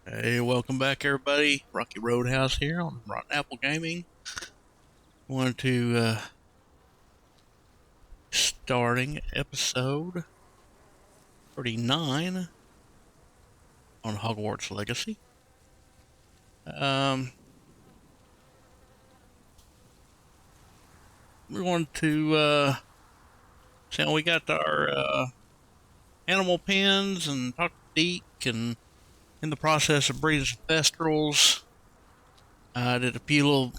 Hey, welcome back, everybody. Rocky Roadhouse here on Rotten Apple Gaming. Wanted to starting episode 39 on Hogwarts Legacy. Um, we wanted to see how we got our animal pens and talk to Deke, and in the process of breeding some Thestrals. I did a few little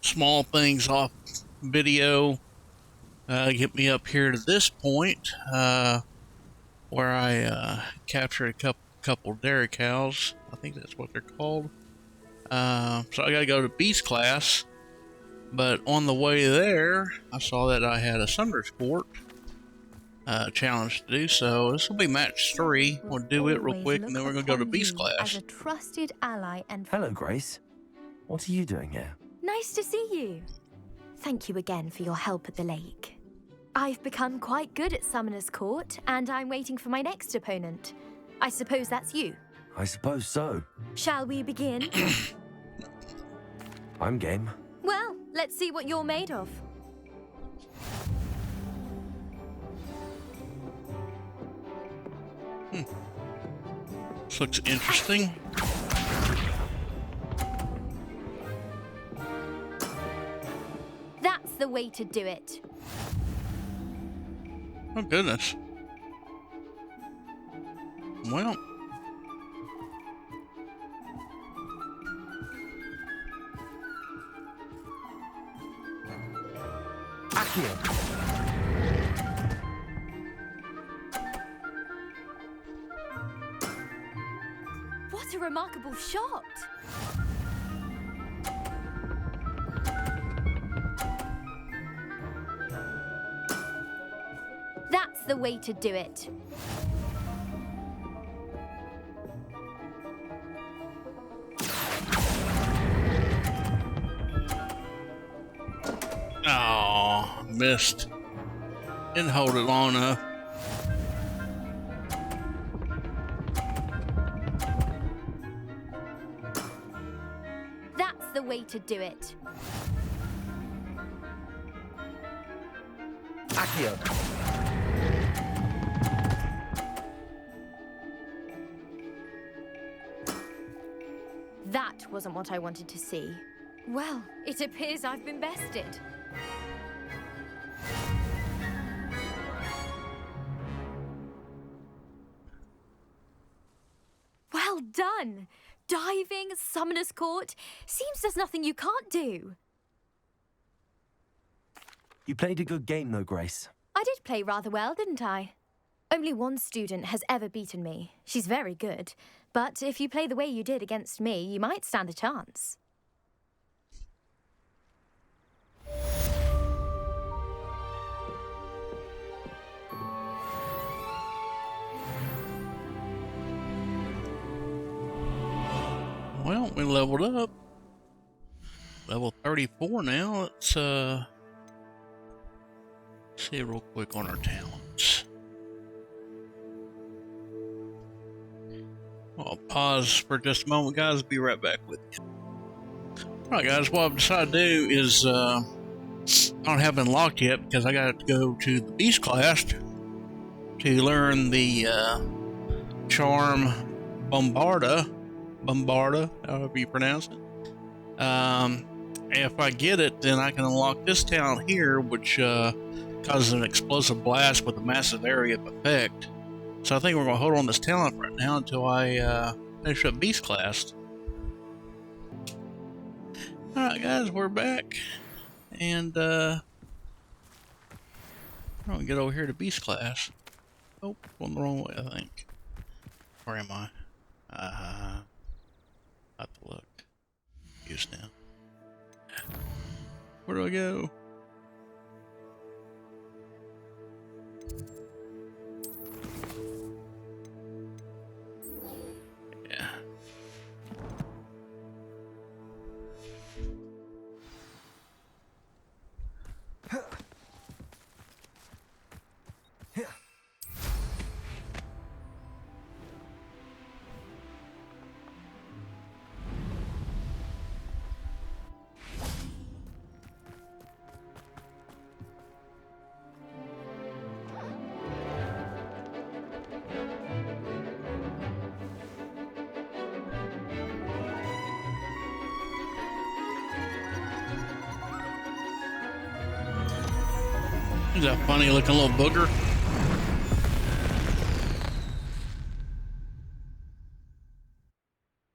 small things off video. Get me up here to this point. Where I captured a couple dairy cows. I think that's what they're called. So I got to go to beast class, but on the way there, I saw that I had a Summer's Court challenge to do. So this will be match 3. We'll do it real quick, and then we're gonna go to beast class. As a trusted ally and Hello, Grace. What are you doing here? nice to see you. Thank you again for your help at the lake. I've become quite good at Summoner's Court, and I'm waiting for my next opponent. I suppose that's you. I suppose so. Shall we begin? I'm game. Well, let's see what you're made of. This looks interesting. That's the way to do it. Oh goodness. Well, Accio. What a remarkable shot! That's the way to do it. oh, missed. Didn't hold it long enough. That's the way to do it. Accio. That wasn't what I wanted to see. Well, it appears I've been bested. Well done! Diving, Summoner's Court. Seems there's nothing you can't do. You played a good game, though, Grace. I did play rather well, didn't I? Only one student has ever beaten me. She's very good. But if you play the way you did against me, you might stand a chance. Well, we leveled up. Level 34 now. Let's see real quick on our talents. I'll pause for just a moment, guys. Be right back with you. Alright, guys, what I've decided to do is I don't have it unlocked yet because I got to go to the beast class to learn the charm Bombarda, however you pronounce it. If I get it, then I can unlock this talent here, which causes an explosive blast with a massive area of effect. So I think we're going to hold on this talent right now until I finish up beast class. Alright, guys, we're back. And I'm going to get over here to beast class. Oh, going the wrong way, I think. Where am I? Have to look. Use now. Where do I go? Yeah. He's a funny looking little booger.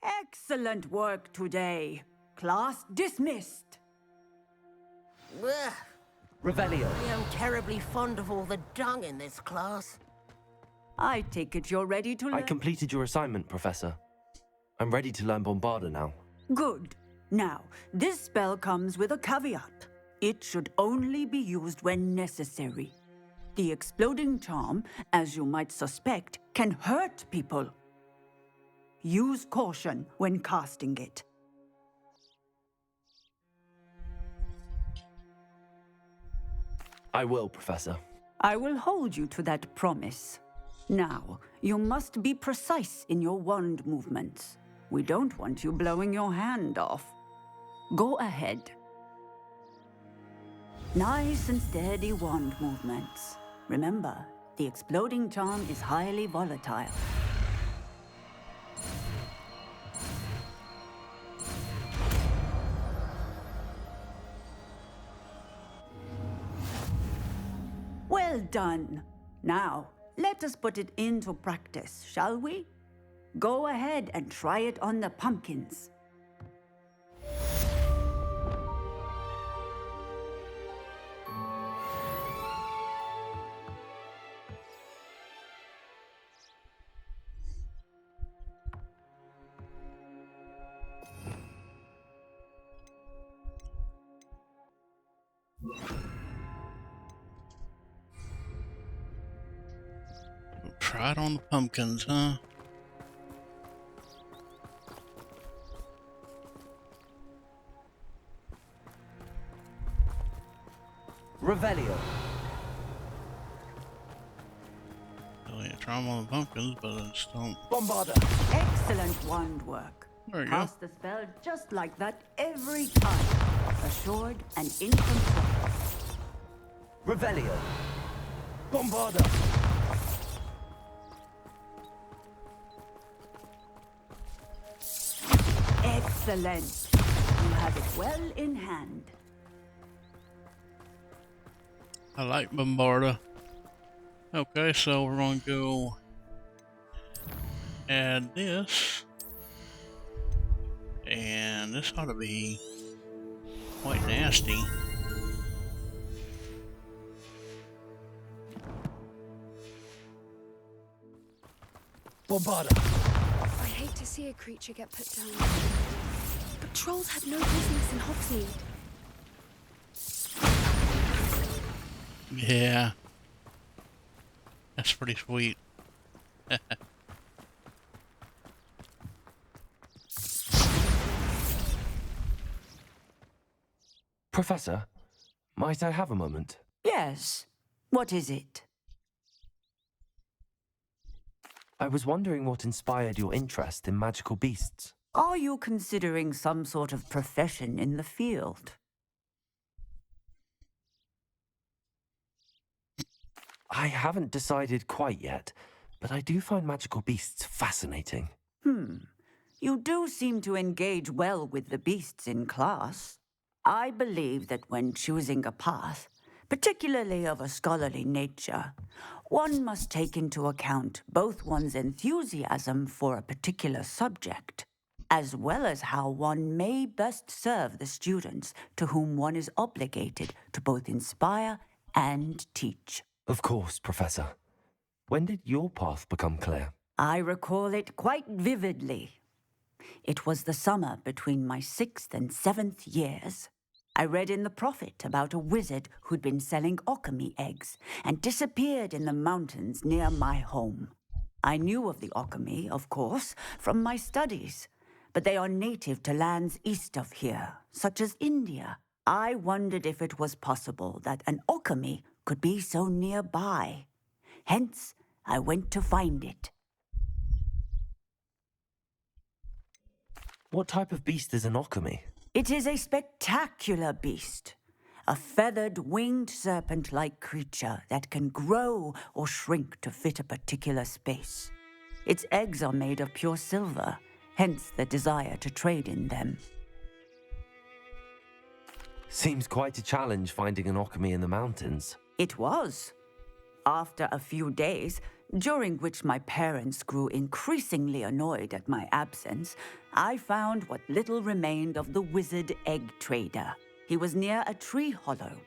Excellent work today. Class dismissed. Ugh, Revelio. I am terribly fond of all the dung in this class. I take it you're ready to learn. I completed your assignment, Professor. I'm ready to learn Bombarda now. Good. Now, this spell comes with a caveat. It should only be used when necessary. The exploding charm, as you might suspect, can hurt people. Use caution when casting it. I will, Professor. I will hold you to that promise. Now, you must be precise in your wand movements. We don't want you blowing your hand off. Go ahead. Nice and steady wand movements. Remember, the exploding charm is highly volatile. Well done. Now, let us put it into practice, shall we? Go ahead and try it on the pumpkins. Try it on the pumpkins, huh? Revelio. Oh, yeah, try them on the pumpkins, but I just don't. Bombarda. Excellent wand work. There you go. Cast the spell just like that every time. Assured and in control. Revelio. Bombarda. Excellent. You have it well in hand. I like Bombarda. Okay, so we're going to go add this. And this ought to be quite nasty. Bombarda. I hate to see a creature get put down. But trolls have no business in Hogsmeade. Yeah. That's pretty sweet. Professor, might I have a moment? Yes. What is it? I was wondering what inspired your interest in magical beasts. Are you considering some sort of profession in the field? I haven't decided quite yet, but I do find magical beasts fascinating. You do seem to engage well with the beasts in class. I believe that when choosing a path, particularly of a scholarly nature, one must take into account both one's enthusiasm for a particular subject, as well as how one may best serve the students to whom one is obligated to both inspire and teach. Of course, Professor. When did your path become clear? I recall it quite vividly. It was the summer between my 6th and 7th years. I read in the Prophet about a wizard who'd been selling alchemy eggs and disappeared in the mountains near my home. I knew of the alchemy, of course, from my studies, but they are native to lands east of here, such as India. I wondered if it was possible that an alchemy could be so nearby. Hence, I went to find it. What type of beast is an alchemy? It is a spectacular beast. A feathered, winged serpent-like creature that can grow or shrink to fit a particular space. Its eggs are made of pure silver, hence the desire to trade in them. Seems quite a challenge finding an alchemy in the mountains. It was. After a few days, during which my parents grew increasingly annoyed at my absence, I found what little remained of the wizard egg trader. He was near a tree hollow,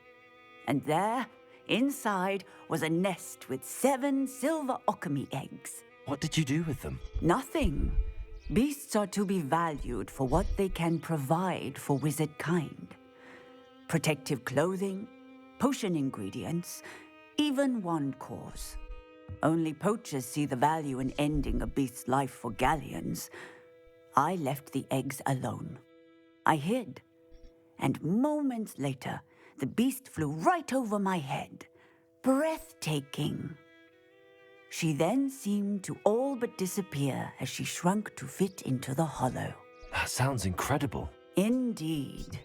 and there, inside, was a nest with 7 silver okami eggs. What did you do with them? Nothing. Beasts are to be valued for what they can provide for wizard kind. Protective clothing, potion ingredients, even wand cores. Only poachers see the value in ending a beast's life for galleons. I left the eggs alone. I hid, and moments later, the beast flew right over my head. Breathtaking. She then seemed to all but disappear as she shrunk to fit into the hollow. That sounds incredible. Indeed.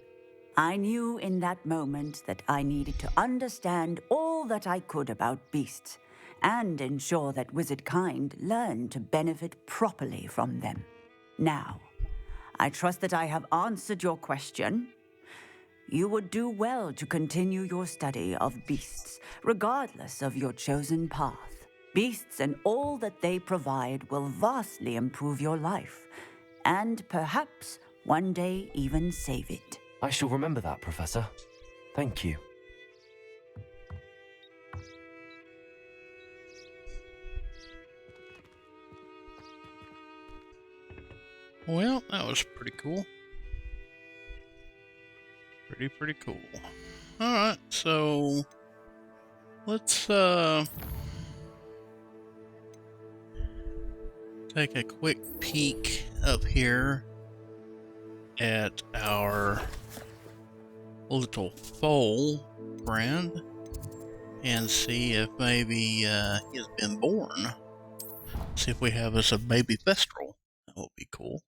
I knew in that moment that I needed to understand all that I could about beasts and ensure that wizard kind learned to benefit properly from them. Now, I trust that I have answered your question. You would do well to continue your study of beasts, regardless of your chosen path. Beasts and all that they provide will vastly improve your life, and perhaps one day even save it. I shall remember that, Professor. Thank you. Well, that was pretty cool. Pretty cool. Alright, so let's take a quick peek up here at our little foal friend and see if maybe he's been born. See if we have us a baby Thestral. That would be cool.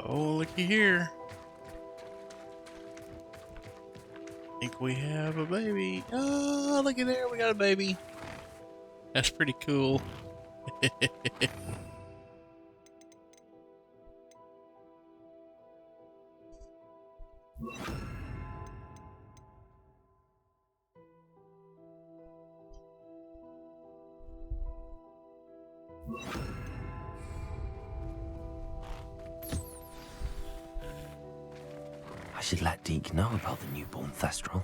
Oh, looky here. I think we have a baby. Oh, looky there, we got a baby. That's pretty cool. I should let Deke know about the newborn Thestral.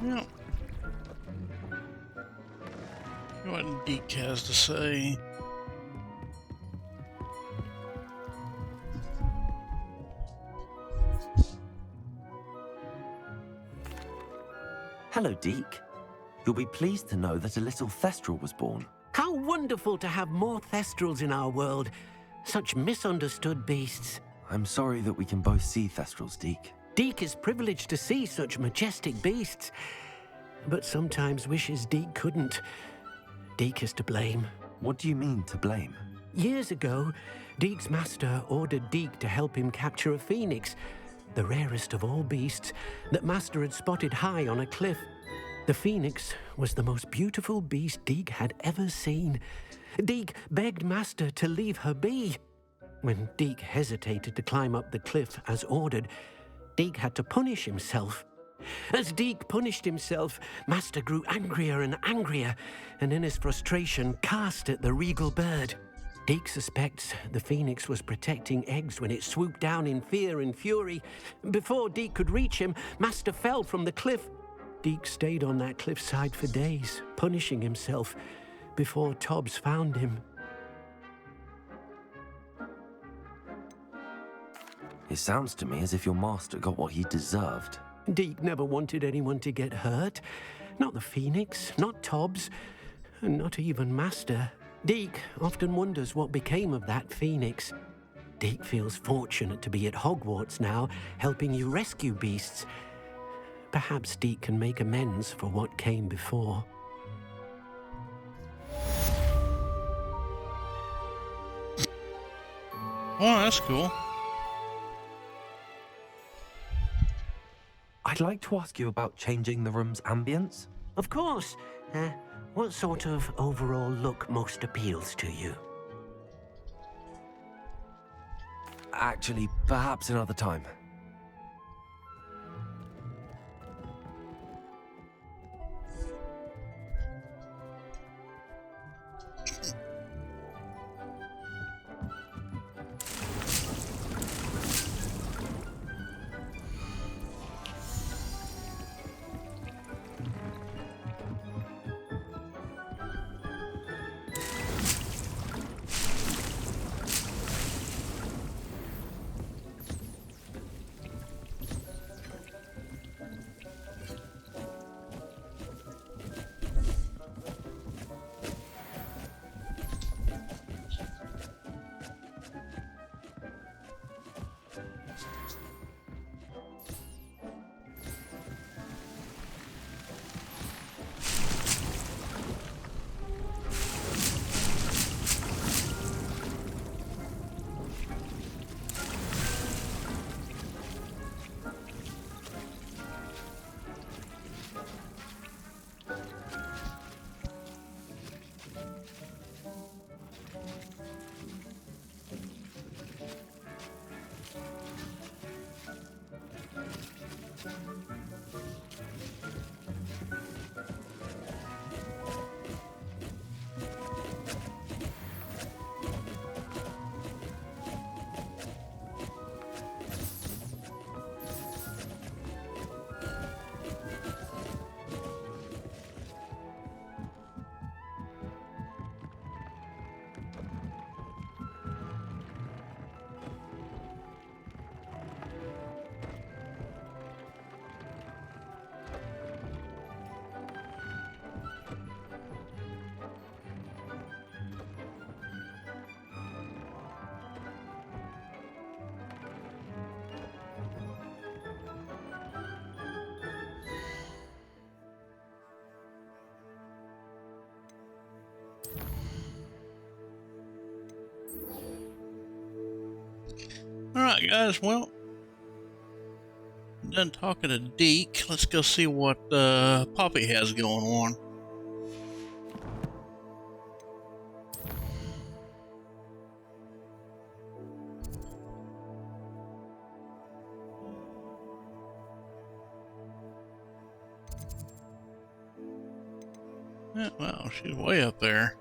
Well, see what Deke has to say. Hello, Deke. You'll be pleased to know that a little Thestral was born. How wonderful to have more Thestrals in our world. Such misunderstood beasts. I'm sorry that we can both see Thestrals, Deke. Deke is privileged to see such majestic beasts, but sometimes wishes Deke couldn't. Deke is to blame. What do you mean, to blame? Years ago, Deke's master ordered Deke to help him capture a phoenix, the rarest of all beasts, that master had spotted high on a cliff. The phoenix was the most beautiful beast Deke had ever seen. Deke begged master to leave her be. When Deke hesitated to climb up the cliff as ordered, Deke had to punish himself. As Deke punished himself, master grew angrier and angrier, and in his frustration cast at the regal bird. Deke suspects the phoenix was protecting eggs when it swooped down in fear and fury. Before Deke could reach him, master fell from the cliff. Deke stayed on that cliffside for days, punishing himself, before Tobbs found him. It sounds to me as if your master got what he deserved. Deke never wanted anyone to get hurt. Not the phoenix, not Tobbs, and not even master. Deke often wonders what became of that phoenix. Deke feels fortunate to be at Hogwarts now, helping you rescue beasts. Perhaps Deke can make amends for what came before. Oh, that's cool. I'd like to ask you about changing the room's ambience. Of course. What sort of overall look most appeals to you? Actually, perhaps another time. Alright, guys, well, done talking to Deke. Let's go see what Poppy has going on. Yeah, wow, she's way up there.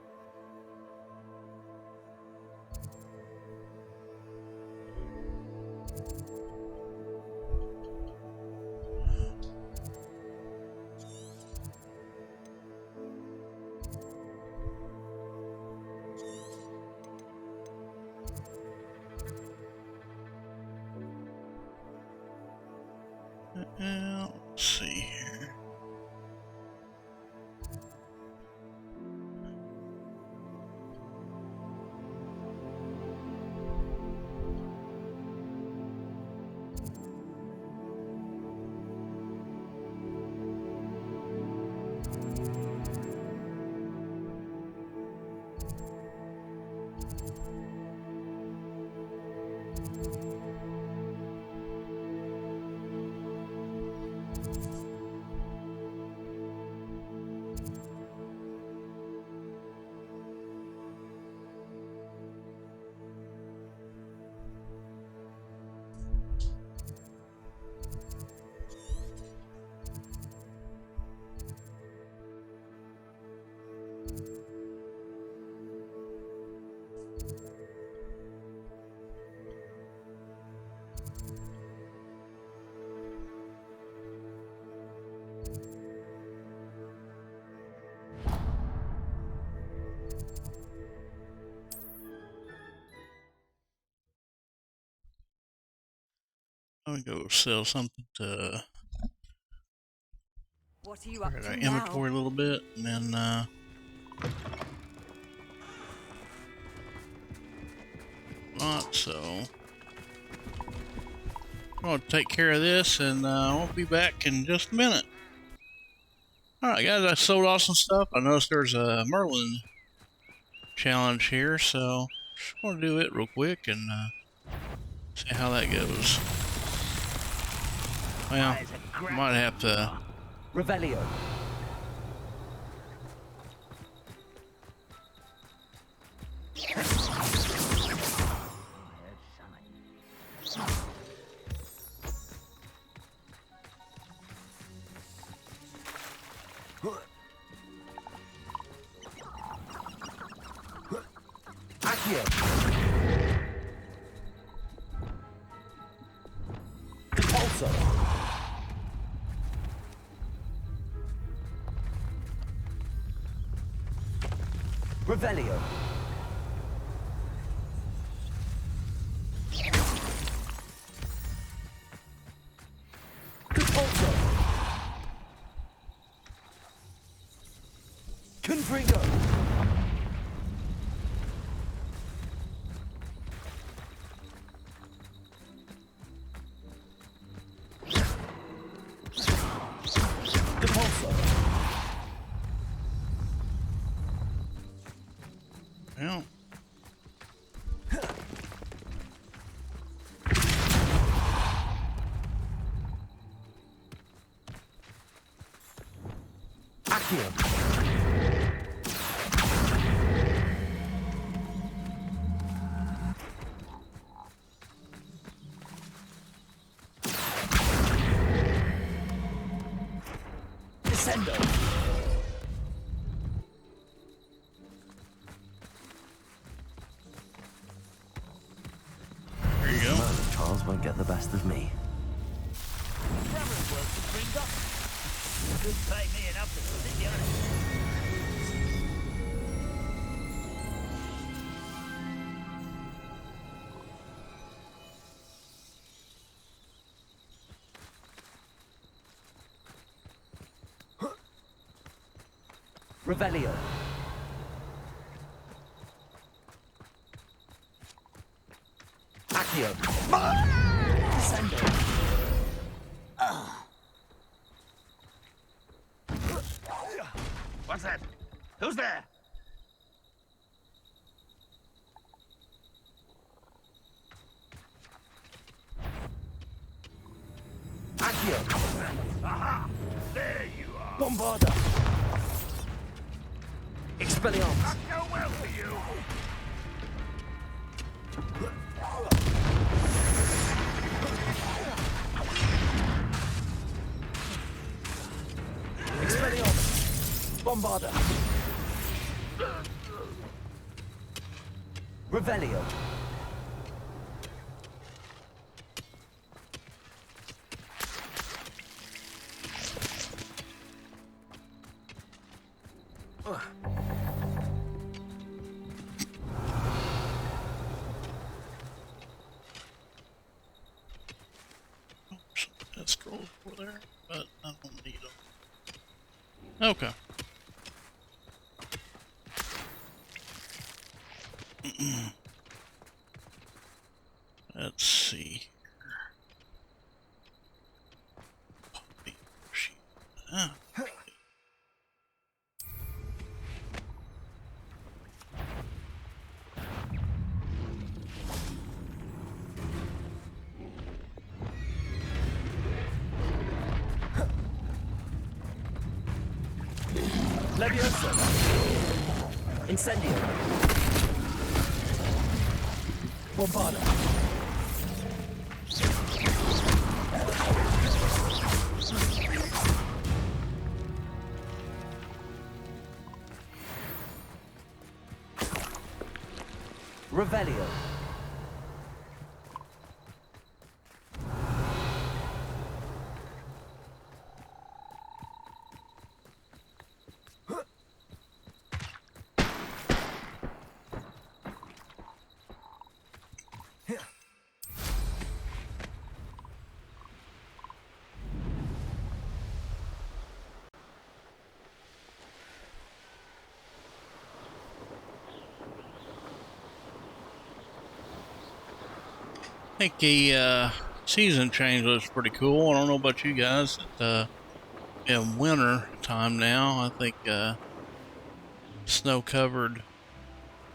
Let's see here. gonna go sell something to What are you up our to inventory a little bit, and then not so. I'm gonna take care of this, and I'll be back in just a minute. All right, guys, I sold off some stuff. I noticed there's a Merlin challenge here, so just gonna do it real quick and see how that goes. Well, might have to. Revelio. Accio. Repulsor. Revelio. Repulsor. Confringo. Repulsor. Well, Accio. Descendo. there you go. Charles won't get the best of me. Revelio. Accio. Descendo. What's that? Who's there? Accio. Aha! There you are. Bombarda. Expelliarmus. Not go well for you. Expelliarmus. Bombarda. Revelio. That scroll over there, but I don't need them. Okay. Let's see. Poppy sheet. Ah. Leviosa. Incendio. Bombarda. Revelio. think the season change was pretty cool. I don't know about you guys. In winter time now, I think snow-covered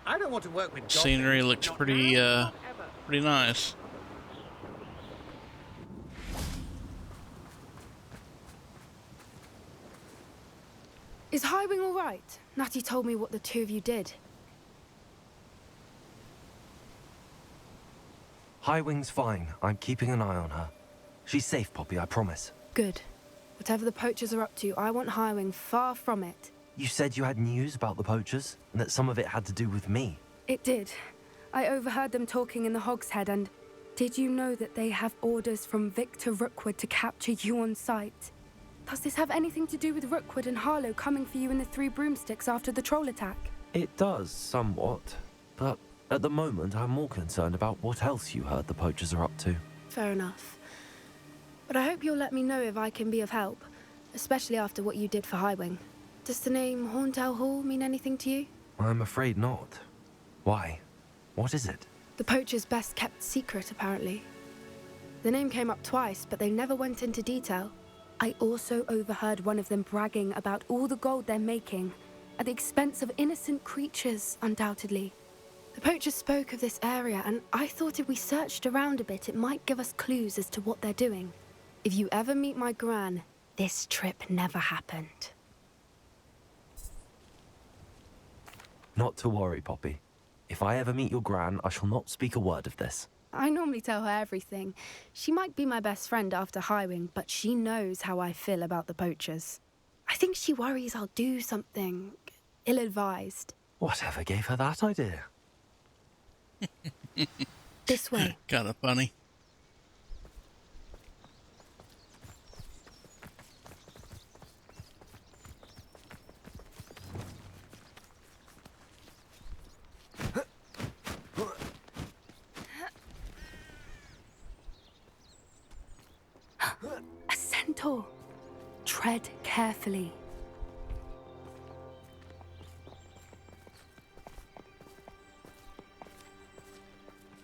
I don't want to work with scenery goblins. looks Not pretty now, not ever. pretty nice. Is Highwing all right? Natty told me what the two of you did. Highwing's fine. I'm keeping an eye on her. She's safe, Poppy, I promise. Good. Whatever the poachers are up to, I want Highwing far from it. You said you had news about the poachers, and that some of it had to do with me. It did. I overheard them talking in the Hogshead, and did you know that they have orders from Victor Rookwood to capture you on sight? Does this have anything to do with Rookwood and Harlow coming for you in the Three Broomsticks after the troll attack? It does, somewhat. But at the moment, I'm more concerned about what else you heard the poachers are up to. Fair enough. But I hope you'll let me know if I can be of help, especially after what you did for Highwing. Does the name Horntail Hall mean anything to you? I'm afraid not. Why? What is it? The poacher's best kept secret, apparently. The name came up twice, but they never went into detail. I also overheard one of them bragging about all the gold they're making, at the expense of innocent creatures, undoubtedly. The poacher spoke of this area, and I thought if we searched around a bit, it might give us clues as to what they're doing. If you ever meet my gran, this trip never happened. Not to worry, Poppy. If I ever meet your gran, I shall not speak a word of this. I normally tell her everything. She might be my best friend after Highwing, but she knows how I feel about the poachers. I think she worries I'll do something ill-advised. Whatever gave her that idea? This way. Kinda funny. A centaur. Tread carefully.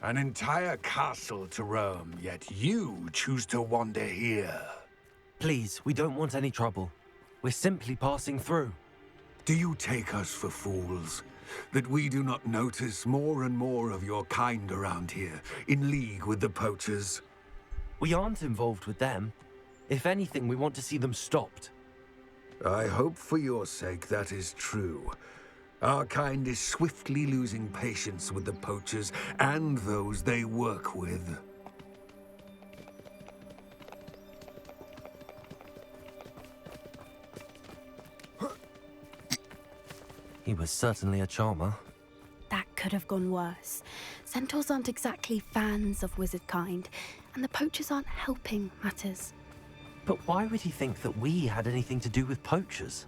An entire castle to roam, yet you choose to wander here. Please, we don't want any trouble. We're simply passing through. Do you take us for fools? That we do not notice more and more of your kind around here, in league with the poachers? We aren't involved with them. If anything, we want to see them stopped. I hope for your sake that is true. Our kind is swiftly losing patience with the poachers and those they work with. He was certainly a charmer. That could have gone worse. Centaurs aren't exactly fans of wizard kind, and the poachers aren't helping matters. But why would he think that we had anything to do with poachers?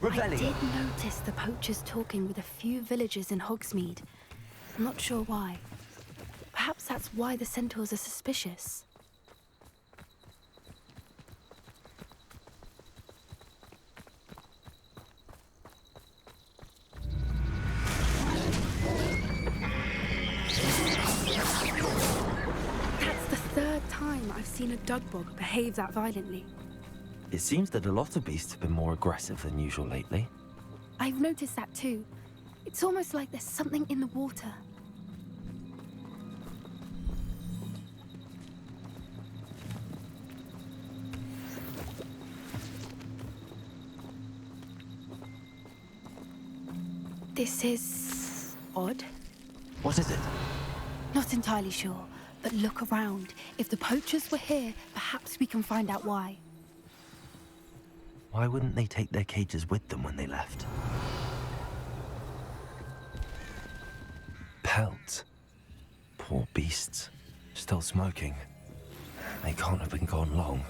I did notice the poachers talking with a few villagers in Hogsmeade. I'm not sure why. Perhaps that's why the centaurs are suspicious. That's the third time I've seen a dugbog behave that violently. It seems that a lot of beasts have been more aggressive than usual lately. I've noticed that too. It's almost like there's something in the water. This is odd. What is it? Not entirely sure, but look around. If the poachers were here, perhaps we can find out why. Why wouldn't they take their cages with them when they left? Pelts. Poor beasts. Still smoking. They can't have been gone long.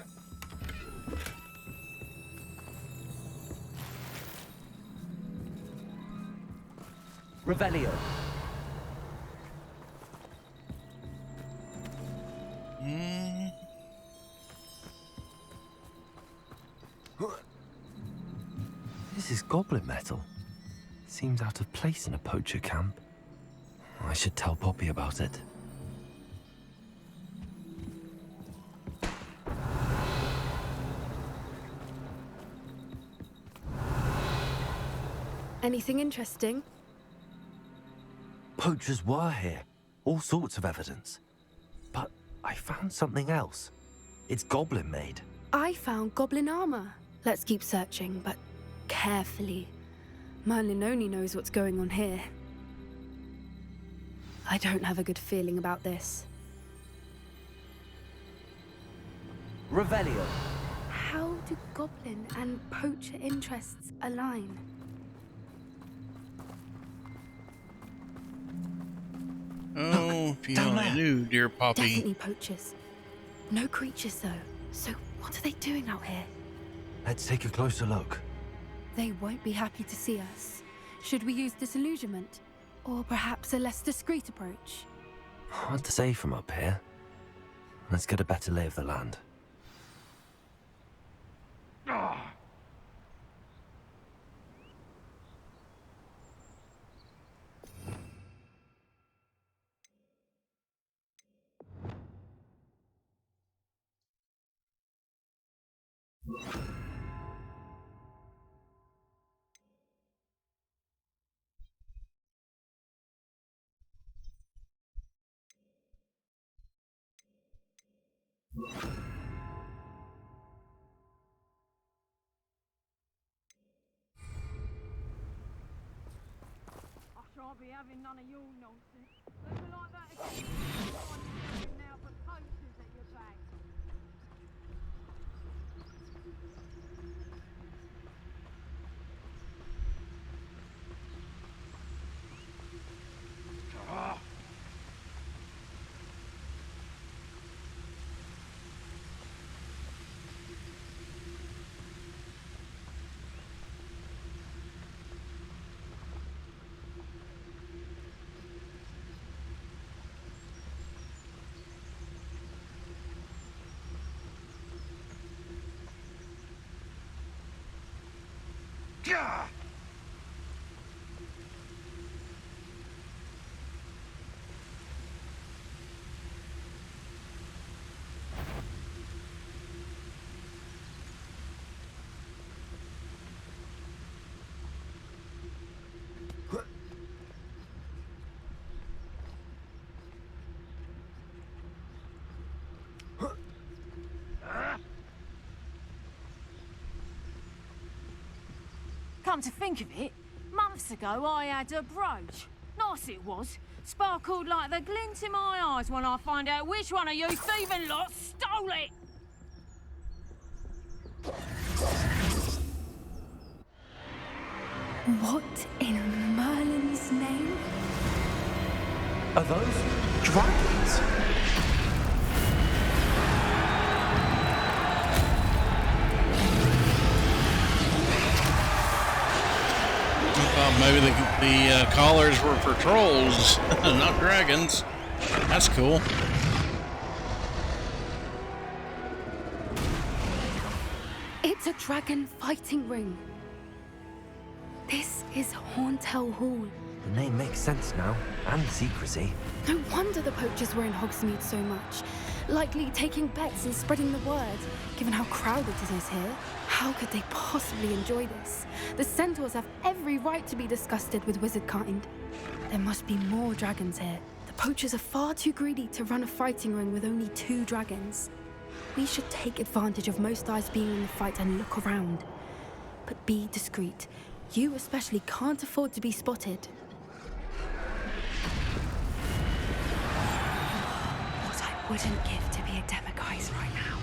Revelio. This is goblin metal. Seems out of place in a poacher camp. I should tell Poppy about it. Anything interesting? Poachers were here. All sorts of evidence. But I found something else. It's goblin made. I found goblin armor. Let's keep searching, but carefully. Merlin only knows what's going on here. I don't have a good feeling about this. Revelio. How do goblin and poacher interests align? Oh, if you only knew, dear Poppy. Definitely poachers. No creatures, though. So what are they doing out here? Let's take a closer look. They won't be happy to see us. Should we use disillusionment? Or perhaps a less discreet approach? Hard to say from up here. Let's get a better lay of the land. I shan't be having none of your nonsense. Leave it like that again. Now for poachers at your back. Come to think of it, months ago I had a brooch. Nice it was. Sparkled like the glint in my eyes when I find out which one of you thieving lot stole it. What in Merlin's name? Are those dragons? Maybe the collars were for trolls, not dragons. That's cool. It's a dragon fighting ring. This is Horntail Hall. The name makes sense now, and the secrecy. No wonder the poachers were in Hogsmeade so much. Likely taking bets and spreading the word, given how crowded it is here. How could they possibly enjoy this? The centaurs have every right to be disgusted with wizard kind. There must be more dragons here. The poachers are far too greedy to run a fighting ring with only 2 dragons. We should take advantage of most eyes being in the fight and look around. But be discreet. You especially can't afford to be spotted. What I wouldn't give to be a demiguise right now.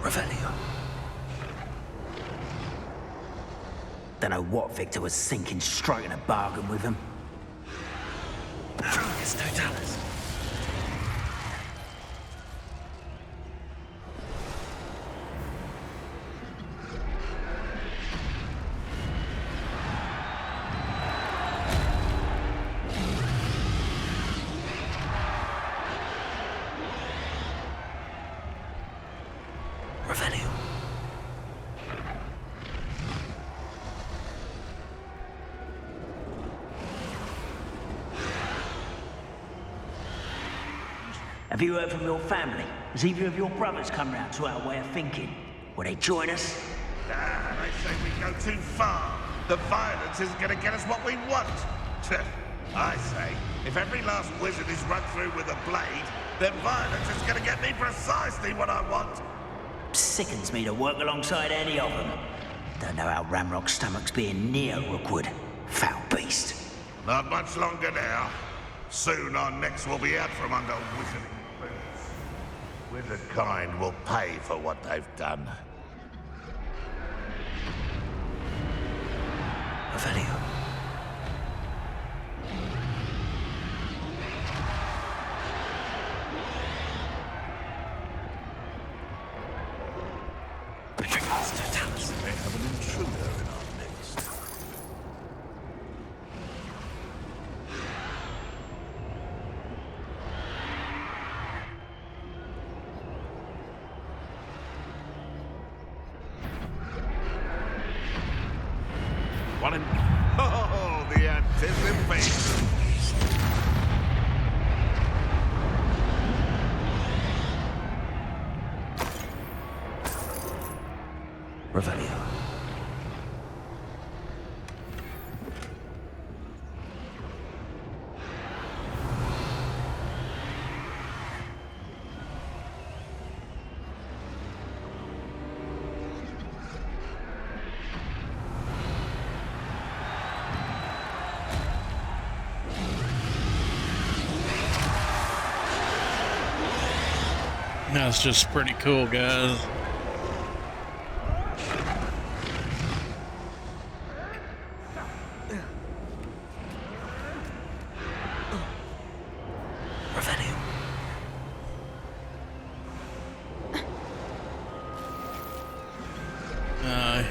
Revelio. Don't know what Victor was thinking, striking a bargain with him. It's Totalis. Revelio. Have you heard from your family? Has either of your brothers come round to our way of thinking? Will they join us? They say we go too far. The violence isn't going to get us what we want. I say, if every last wizard is run through with a blade, then violence is going to get me precisely what I want. Sickens me to work alongside any of them. Don't know how Ramrock's stomach's being near Rookwood. Foul beast. Not much longer now. Soon our necks will be out from under wizarding boots. Wizard kind will pay for what they've done. Revelio. They have an intruder in our midst. What an... Oh, the anticipation! Revelio. That's just pretty cool, guys.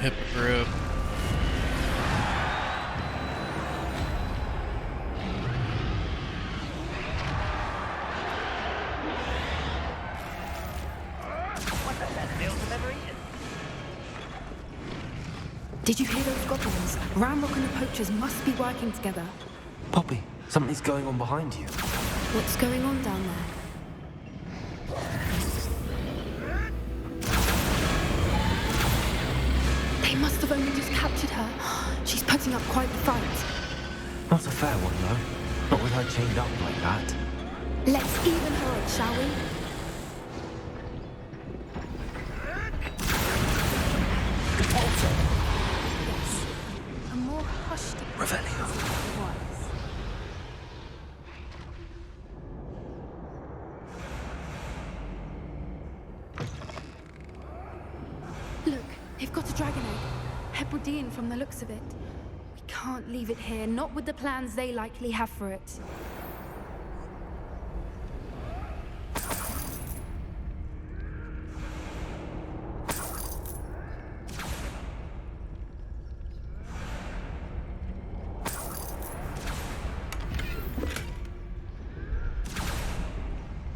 Hippogriff. Did you hear those goblins? Ramrock and the poachers must be working together. Poppy, something's going on behind you. What's going on down there? They must have only just captured her. She's putting up quite the fight. Not a fair one, though. Not with her chained up like that. Let's even her up, shall we? Yes. A more hushed Revelio. Look, they've got a dragon egg. Hebridean from the looks of it. We can't leave it here, not with the plans they likely have for it.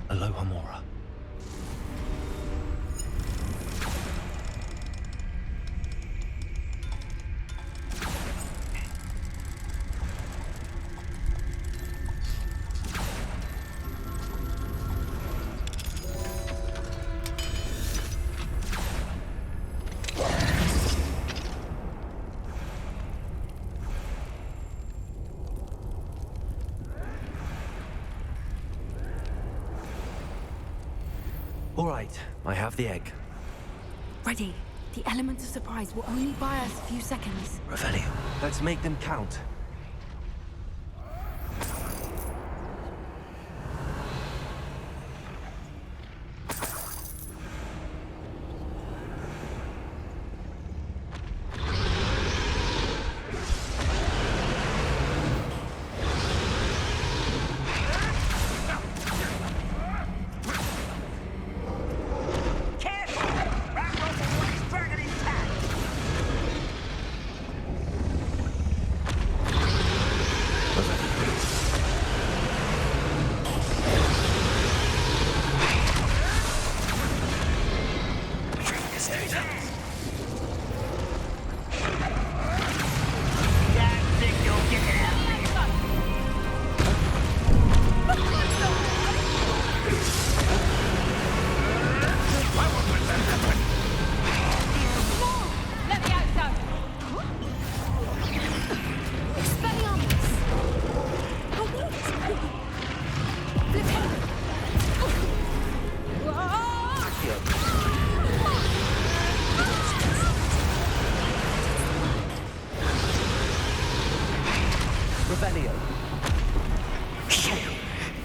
Aloha Mora. All right, I have the egg. Ready. The element of surprise will only buy us a few seconds. Revelio. Let's make them count.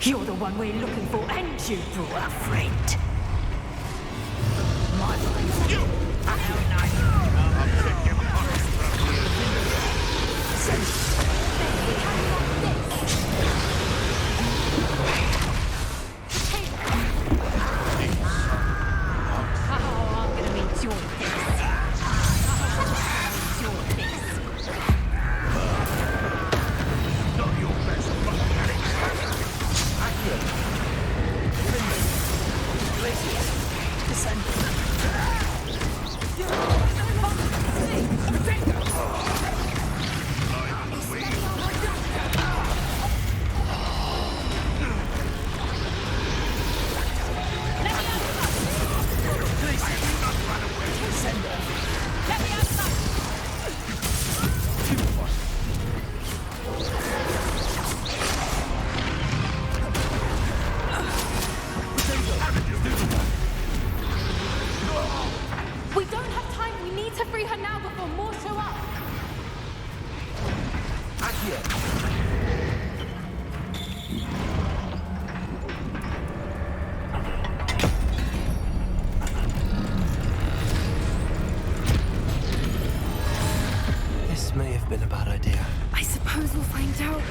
You're the one we're looking for, and you brought a friend. My friend. You! I'll check your pockets. I'm gonna enjoy this. Not your best fucking at it. Accurate. Places. Descend. We don't have time. We need to free her now before more show up. This may have been a bad idea. I suppose we'll find out.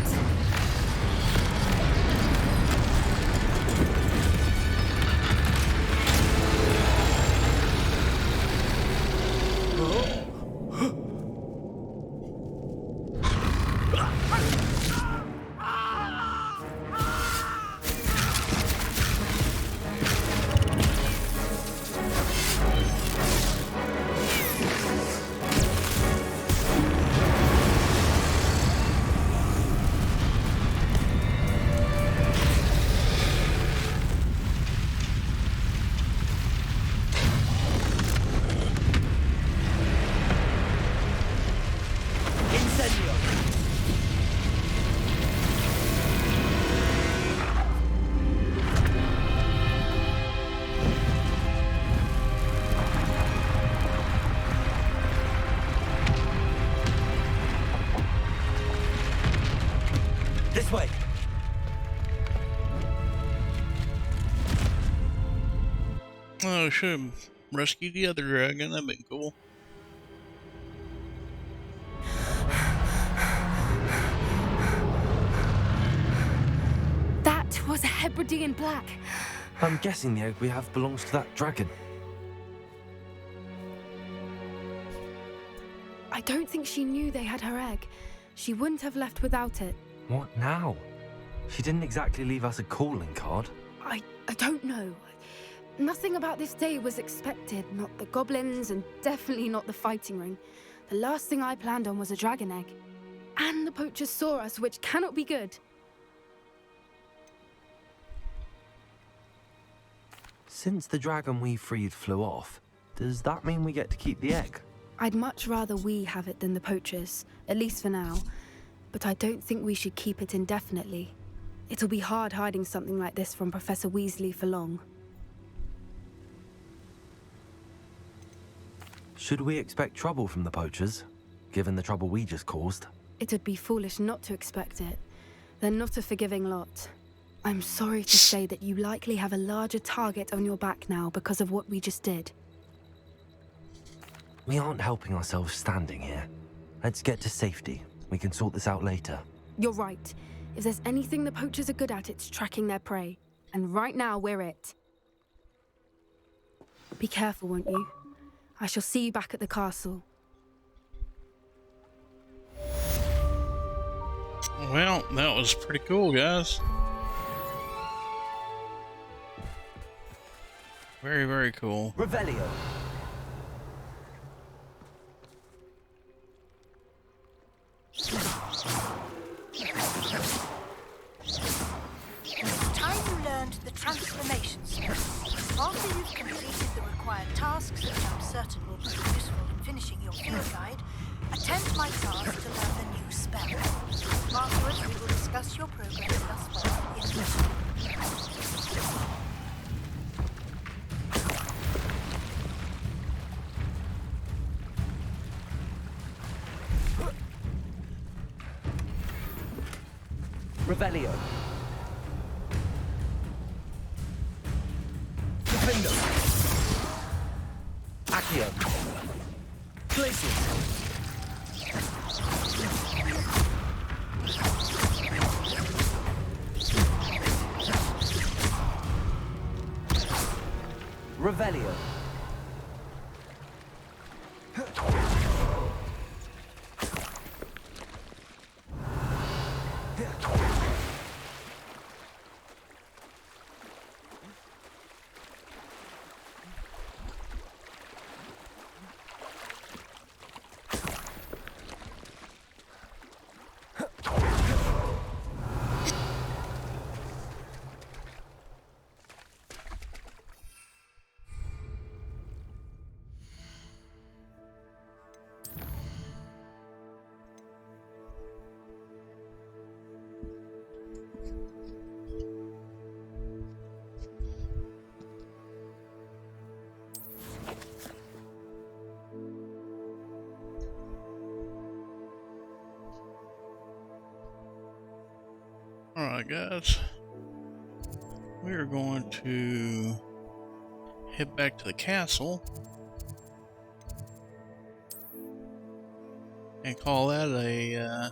This way. Oh, I should have rescued the other dragon. That'd been cool. That was a Hebridean black. I'm guessing the egg we have belongs to that dragon. I don't think she knew they had her egg. She wouldn't have left without it. What now? She didn't exactly leave us a calling card. I don't know. Nothing about this day was expected. Not the goblins, and definitely not the fighting ring. The last thing I planned on was a dragon egg. And the poachers saw us, which cannot be good. Since the dragon we freed flew off, does that mean we get to keep the egg? I'd much rather we have it than the poachers, at least for now. But I don't think we should keep it indefinitely. It'll be hard hiding something like this from Professor Weasley for long. Should we expect trouble from the poachers, given the trouble we just caused? It'd be foolish not to expect it. They're not a forgiving lot. I'm sorry to say that you likely have a larger target on your back now because of what we just did. We aren't helping ourselves standing here. Let's get to safety. We can sort this out later. You're right. If there's anything the poachers are good at, it's tracking their prey. And right now, we're it. Be careful, won't you? I shall see you back at the castle. Well, that was pretty cool, guys. Very, very cool. Revelio. It's time you learned the transformation spell. After you've completed the required tasks, which I'm certain will be useful in finishing your field guide, attend my task to learn the new spell. Afterwards, we will discuss your progress thus far in the Revelio. Defender. Accio. Places. Revelio. Alright guys, we are going to head back to the castle and call that a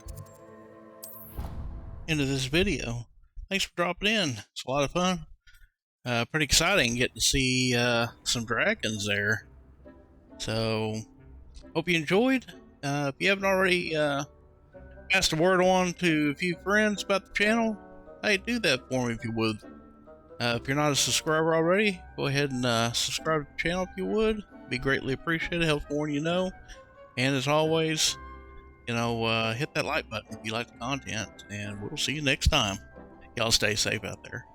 end of this video. Thanks for dropping in. It's a lot of fun. Pretty exciting getting to see some dragons there. So hope you enjoyed. If you haven't already passed the word on to a few friends about the channel, hey, do that for me if you would. If you're not a subscriber already, go ahead and subscribe to the channel if you would. It'd be greatly appreciated. Helps more than you know. And as always, you know, hit that like button if you like the content, and we'll see you next time. Y'all stay safe out there.